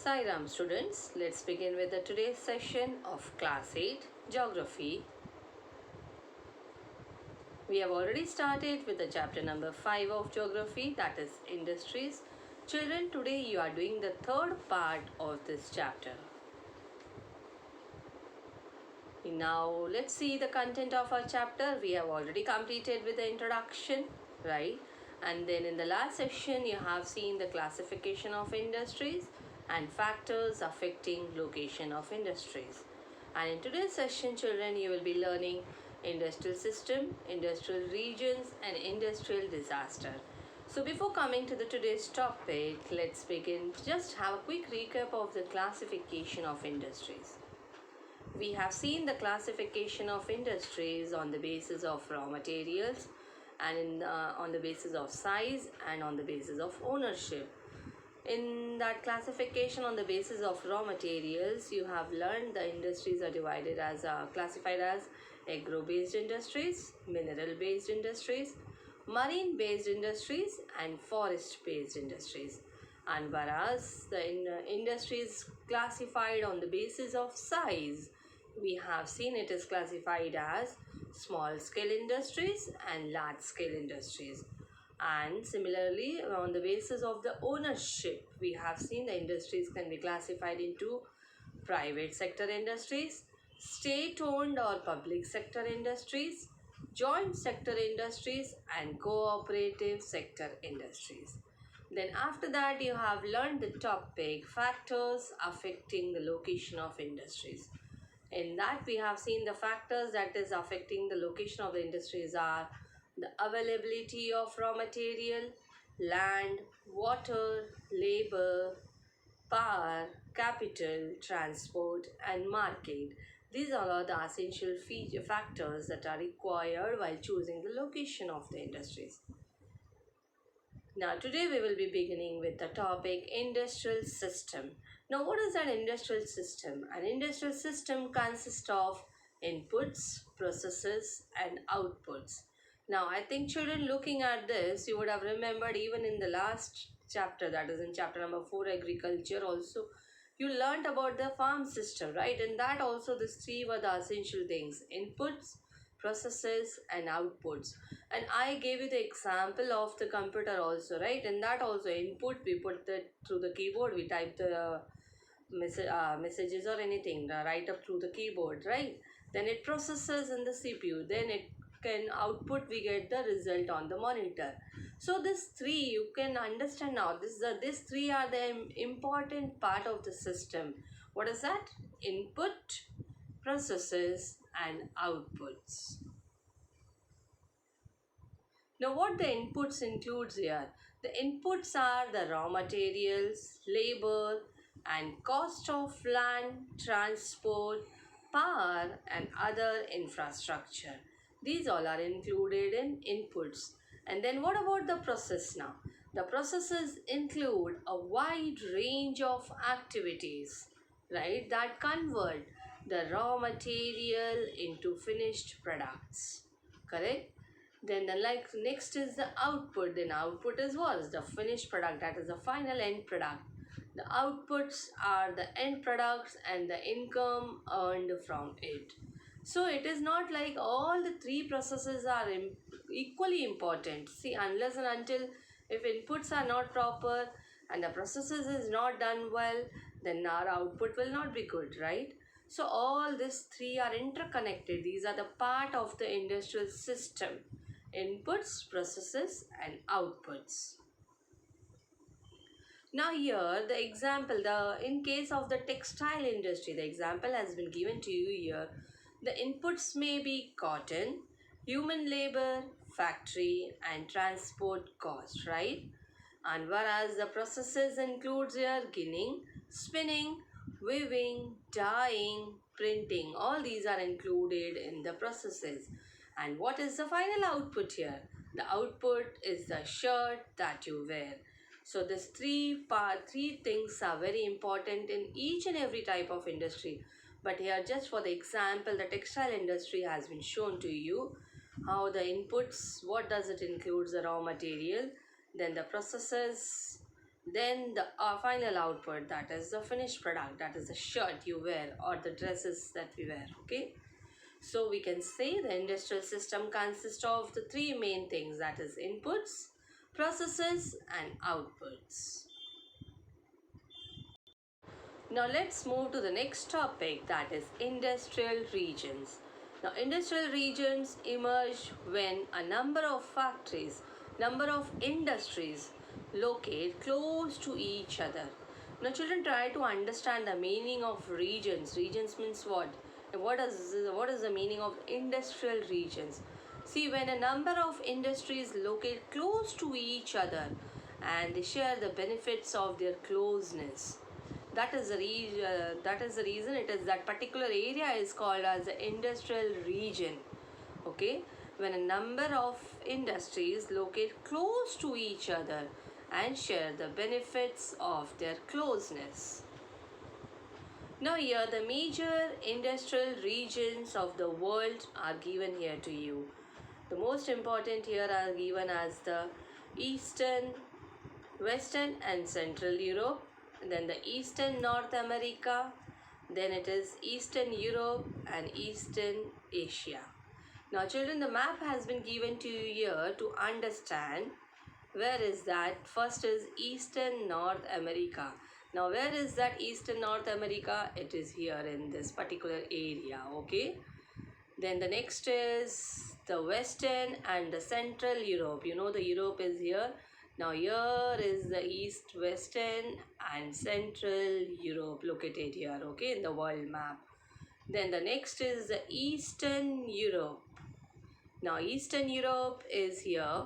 Sairam students, let's begin with the today's session of class 8 geography. We have already started with the chapter number 5 of geography, that is industries. Children, today you are doing the third part of this chapter. Now let's see the content of our chapter. We have already completed with the introduction, right? And then in the last session you have seen the classification of industries and factors affecting location of industries. And in today's session, children, you will be learning industrial system, industrial regions and industrial disaster. So before coming to the today's topic, let's begin. Just have a quick recap of the classification of industries. We have seen the classification of industries on the basis of raw materials and on the basis of size and on the basis of ownership. In that classification on the basis of raw materials, you have learned the industries are divided as classified as agro-based industries, mineral-based industries, marine-based industries and forest-based industries. And whereas the industries classified on the basis of size, we have seen it is classified as small scale industries and large scale industries. And similarly, on the basis of the ownership, we have seen the industries can be classified into private sector industries, state owned or public sector industries, joint sector industries and cooperative sector industries. Then after that, you have learned the topic factors affecting the location of industries. In that, we have seen the factors that is affecting the location of the industries are the availability of raw material, land, water, labor, power, capital, transport and market. These all are the essential factors that are required while choosing the location of the industries. Now today we will be beginning with the topic industrial system. Now what is an industrial system? An industrial system consists of inputs, processes and outputs. Now I think children, looking at this, you would have remembered even in the last chapter, that is in chapter number 4 agriculture also, you learnt about the farm system, right? And that also these three were the essential things: inputs, processes and outputs. And I gave you the example of the computer also, right? And that also input, we put that through the keyboard, we type the messages or anything right up through the keyboard, right? Then it processes in the CPU, then it can output, we get the result on the monitor. So this three you can understand now, these three are the important part of the system. What is that? Input, processes and outputs. Now what the inputs includes here? The inputs are the raw materials, labor and cost of land, transport, power and other infrastructure. These all are included in inputs. And then what about the process now? The processes include a wide range of activities, right, that convert the raw material into finished products. Correct? Then the next is the output. Then output is what? The finished product, that is the final end product. The outputs are the end products and the income earned from it. So it is not like all the three processes are equally important. See, unless and until if inputs are not proper and the processes is not done well, then our output will not be good, right? So all these three are interconnected. These are the part of the industrial system: inputs, processes and outputs. Now here the example, in case of the textile industry, the example has been given to you here. The inputs may be cotton, human labor, factory and transport cost, right? And whereas the processes includes here ginning, spinning, weaving, dyeing, printing, all these are included in the processes. And what is the final output here? The output is the shirt that you wear. So these three things are very important in each and every type of industry. But here just for the example, the textile industry has been shown to you. How the inputs, what does it include? The raw material, then the processes, Then the final output, that is the finished product, that is the shirt you wear or the dresses that we wear. Okay, so we can say the industrial system consists of the three main things, that is inputs, processes and outputs. Now let's move to the next topic, that is industrial regions. Now industrial regions emerge when a number of factories, number of industries locate close to each other. Now children, try to understand the meaning of regions. Regions means what? What is the meaning of industrial regions? See, when a number of industries locate close to each other and they share the benefits of their closeness, that is the reason it is that particular area is called as the industrial region. Okay, when a number of industries locate close to each other and share the benefits of their closeness. Now here the major industrial regions of the world are given here to you. The most important here are given as the Eastern, Western and Central Europe, then the Eastern North America, then it is Eastern Europe and Eastern Asia. Now children, the map has been given to you here to understand where is that. First is Eastern North America. Now where is that Eastern North America? It is here in this particular area. Okay, then the next is the Western and the Central Europe. You know the Europe is here. Now here is the East, Western and Central Europe located here, okay, in the world map. Then the next is the Eastern Europe. Now Eastern Europe is here.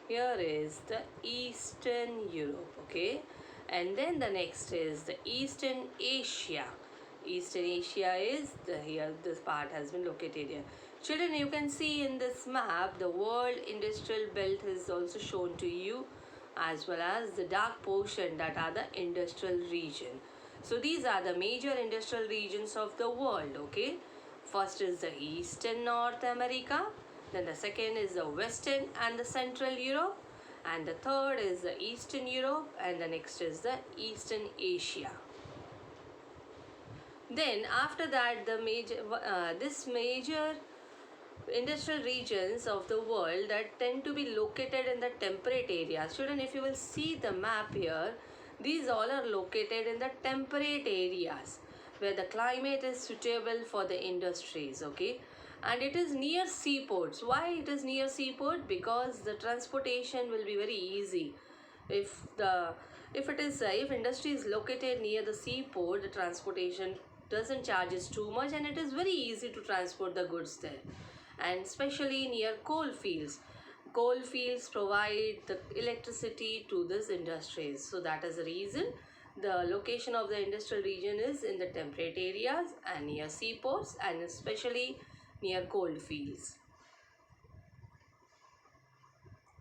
Here is the Eastern Europe, okay. And then the next is the Eastern Asia. Eastern Asia is here, this part has been located here. Children, you can see in this map the world industrial belt is also shown to you, as well as the dark portion that are the industrial region. So these are the major industrial regions of the world. Okay, first is the Eastern North America, then the second is the Western and the Central Europe, and the third is the Eastern Europe, and the next is the Eastern Asia. Then after that the major industrial regions of the world that tend to be located in the temperate areas. Children, if you will see the map here, these all are located in the temperate areas where the climate is suitable for the industries. Okay, and it is near seaports. Why it is near seaport? Because the transportation will be very easy. If industry is located near the seaport, the transportation doesn't charges too much and it is very easy to transport the goods there. And especially near coal fields, coal fields provide the electricity to these industries. So that is the reason the location of the industrial region is in the temperate areas and near seaports and especially near coal fields.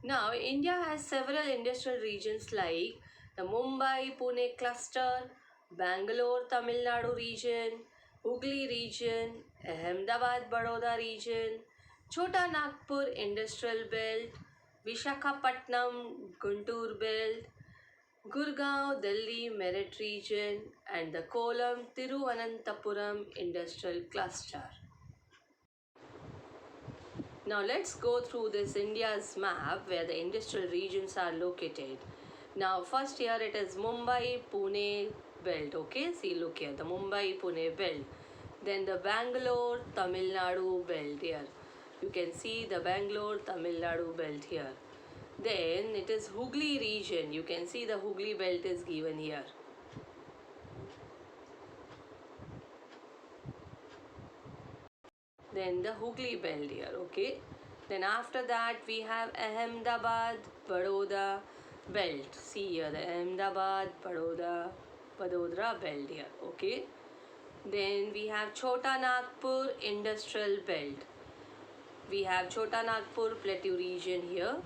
Now India has several industrial regions like the Mumbai-Pune cluster, Bangalore, Tamil Nadu region, Hooghly region, Ahmedabad, Baroda region, Chota Nagpur industrial belt, Vishakhapatnam, Guntur belt, Gurgaon, Delhi, Meerut region, and the Kollam, Tiruvananthapuram industrial cluster. Now let's go through this India's map where the industrial regions are located. Now first here it is Mumbai Pune belt. Okay, see, look here, the Mumbai Pune belt. Then the Bangalore Tamil Nadu belt here. You can see the Bangalore Tamil Nadu belt here. Then it is Hooghly region. You can see the Hooghly belt is given here. Then the Hooghly belt here. Okay. Then after that we have Ahmedabad Baroda belt. See here the Ahmedabad Vadodara belt here. Okay. Then we have Chota Nagpur industrial belt. We have Chota Nagpur Plateau region here.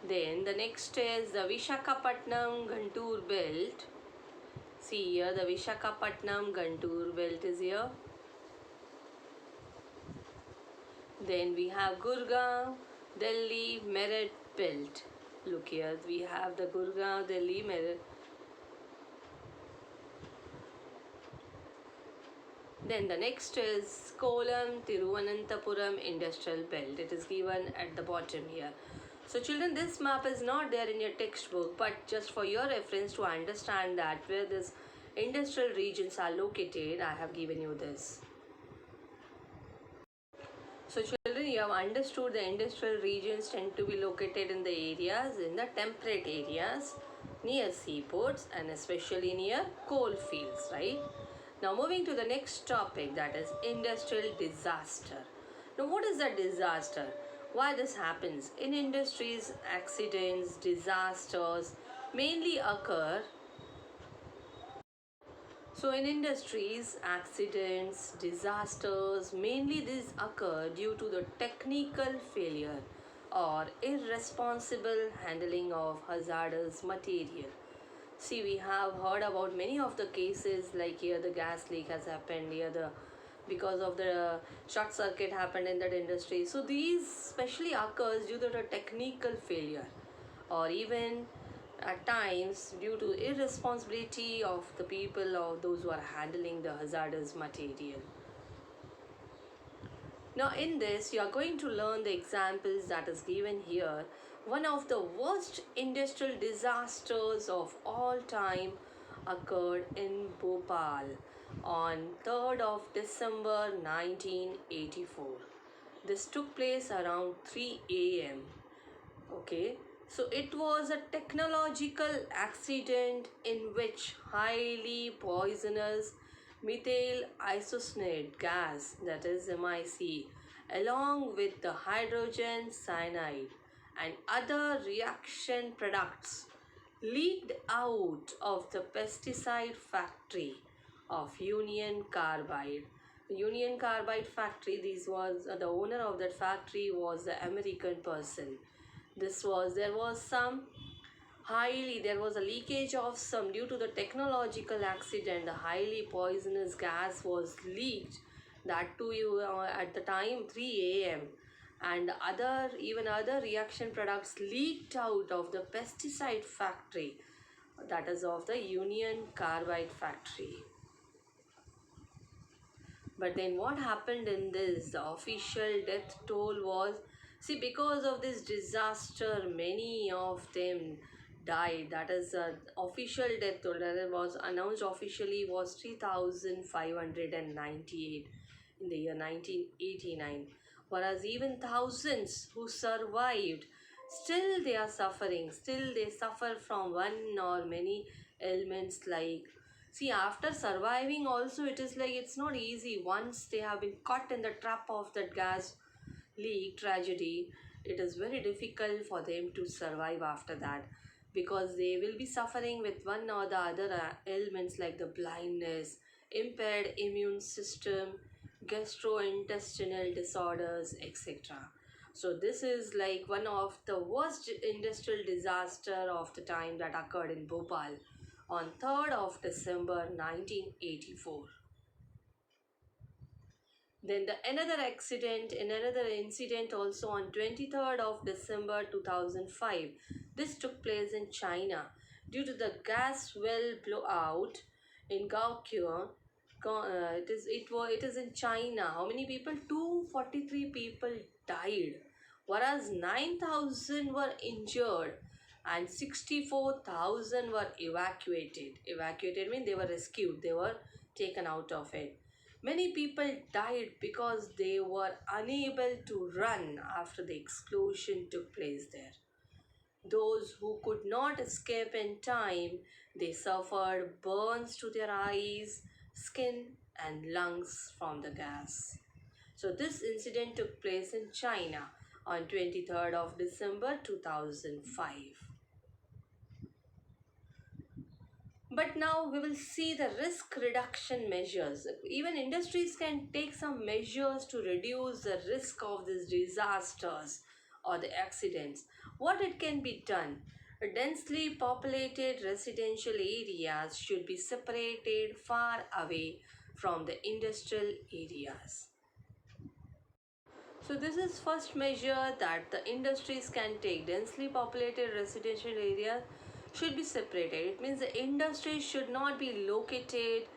Then the next is the Vishakhapatnam Guntur belt. See here the Vishakhapatnam Guntur belt is here. Then we have Gurgaon, Delhi Merit Belt. Look here, we have the Gurgaon Delhi Merit. Then the next is Kollam Tiruvananthapuram Industrial Belt. It is given at the bottom here. So children, this map is not there in your textbook, but just for your reference to understand that where these industrial regions are located, I have given you this. So children, you have understood the industrial regions tend to be located in the areas, in the temperate areas, near seaports and especially near coal fields, right? Now moving to the next topic, that is industrial disaster. Now what is a disaster? Why this happens? In industries, accidents, disasters mainly occur. So in industries, accidents, disasters, mainly these occur due to the technical failure or irresponsible handling of hazardous material. See, we have heard about many of the cases, like here the gas leak has happened, here the because of the short circuit happened in that industry. So these especially occurs due to the technical failure or even at times due to irresponsibility of the people or those who are handling the hazardous material. Now in this you are going to learn the examples that is given here. One of the worst industrial disasters of all time occurred in Bhopal on 3rd of December 1984. This took place around 3 a.m. Okay, so it was a technological accident in which highly poisonous methyl isocyanate gas, that is MIC, along with the hydrogen cyanide and other reaction products leaked out of the pesticide factory of Union Carbide. Union Carbide factory, this was the owner of that factory was the American person. There was some there was a leakage of some due to the technological accident. The highly poisonous gas was leaked, that too at the time 3 a.m. and other reaction products leaked out of the pesticide factory, that is of the Union Carbide factory. But then what happened in this? The official death toll was, see, because of this disaster, many of them died. That is official death toll that was announced officially was 3,598 in the year 1989. Whereas even thousands who survived, still they are suffering. Still they suffer from one or many ailments like, see, after surviving also it is like it's not easy. Once they have been caught in the trap of that gas leak tragedy, it is very difficult for them to survive after that, because they will be suffering with one or the other ailments like the blindness, impaired immune system, gastrointestinal disorders, etc. So this is like one of the worst industrial disaster of the time that occurred in Bhopal on 3rd of December 1984. Then another incident also on 23rd of December 2005. This took place in China due to the gas well blowout in Gaoqiu. It is in China. How many people? 243 people died, whereas 9,000 were injured and 64,000 were evacuated. Evacuated means they were rescued. They were taken out of it. Many people died because they were unable to run after the explosion took place there. Those who could not escape in time, they suffered burns to their eyes, skin and lungs from the gas. So this incident took place in China on 23rd of December 2005. But now we will see the risk reduction measures. Even industries can take some measures to reduce the risk of these disasters or the accidents. What it can be done? Densely populated residential areas should be separated far away from the industrial areas. So this is first measure that the industries can take. Densely populated residential areas should be separated. It means the industries should not be located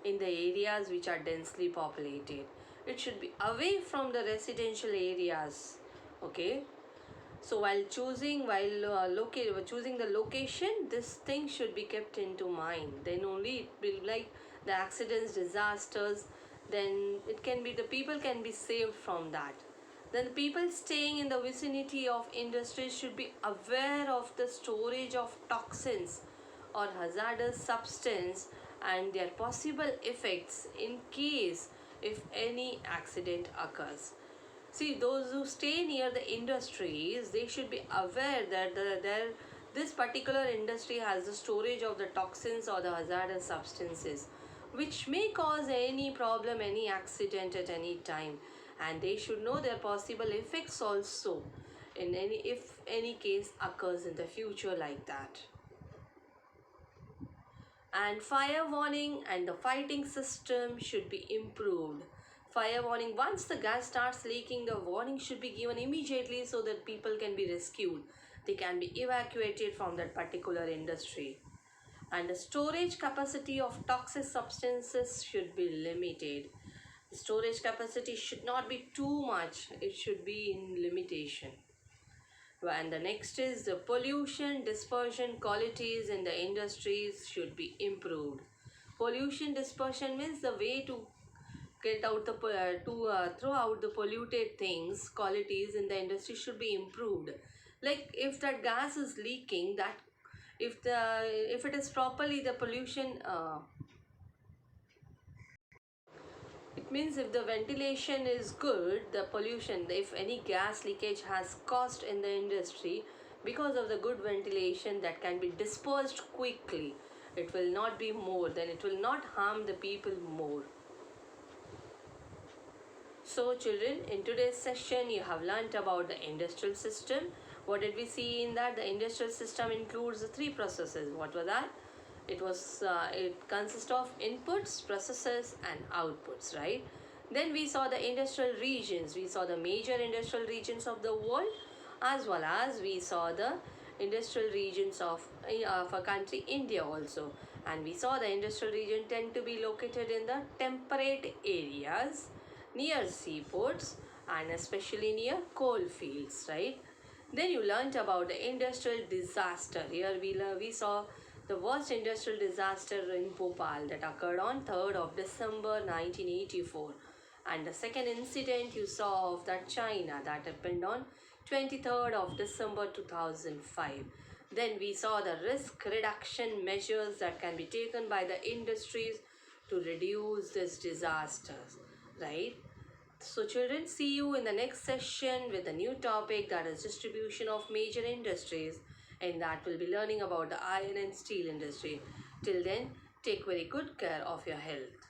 in the areas which are densely populated. It should be away from the residential areas. Okay. So while choosing the location, this thing should be kept into mind. Then only it will like the accidents, disasters. Then it can be the people can be saved from that. Then the people staying in the vicinity of industries should be aware of the storage of toxins or hazardous substance and their possible effects in case if any accident occurs. See, those who stay near the industries, they should be aware that this particular industry has the storage of the toxins or the hazardous substances, which may cause any problem, any accident at any time, and they should know their possible effects also in any if any case occurs in the future like that. And fire warning and the fighting system should be improved. Fire warning, once the gas starts leaking, the warning should be given immediately so that people can be rescued, they can be evacuated from that particular industry. And the storage capacity of toxic substances should be limited. The storage capacity should not be too much, it should be in limitation. And the next is the pollution dispersion qualities in the industries should be improved. Pollution dispersion means the way to get out the throw out the polluted things qualities in the industry should be improved. Like if that gas is leaking, that if it is properly the pollution it means if the ventilation is good, the pollution, if any gas leakage has caused in the industry, because of the good ventilation, that can be dispersed quickly. It will not be more, then it will not harm the people more. So children, in today's session, you have learnt about the industrial system. What did we see in that? The industrial system includes the three processes. What were that? It consists of inputs, processes and outputs, right? Then we saw the industrial regions. We saw the major industrial regions of the world, as well as we saw the industrial regions of a country, India also. And we saw the industrial region tend to be located in the temperate areas, near seaports and especially near coal fields, right? Then you learnt about the industrial disaster. Here we saw the worst industrial disaster in Bhopal that occurred on 3rd of December 1984. And the second incident you saw of that China that happened on 23rd of December 2005. Then we saw the risk reduction measures that can be taken by the industries to reduce these disasters, right? So children, see you in the next session with a new topic, that is distribution of major industries, and that will be learning about the iron and steel industry. Till then, take very good care of your health.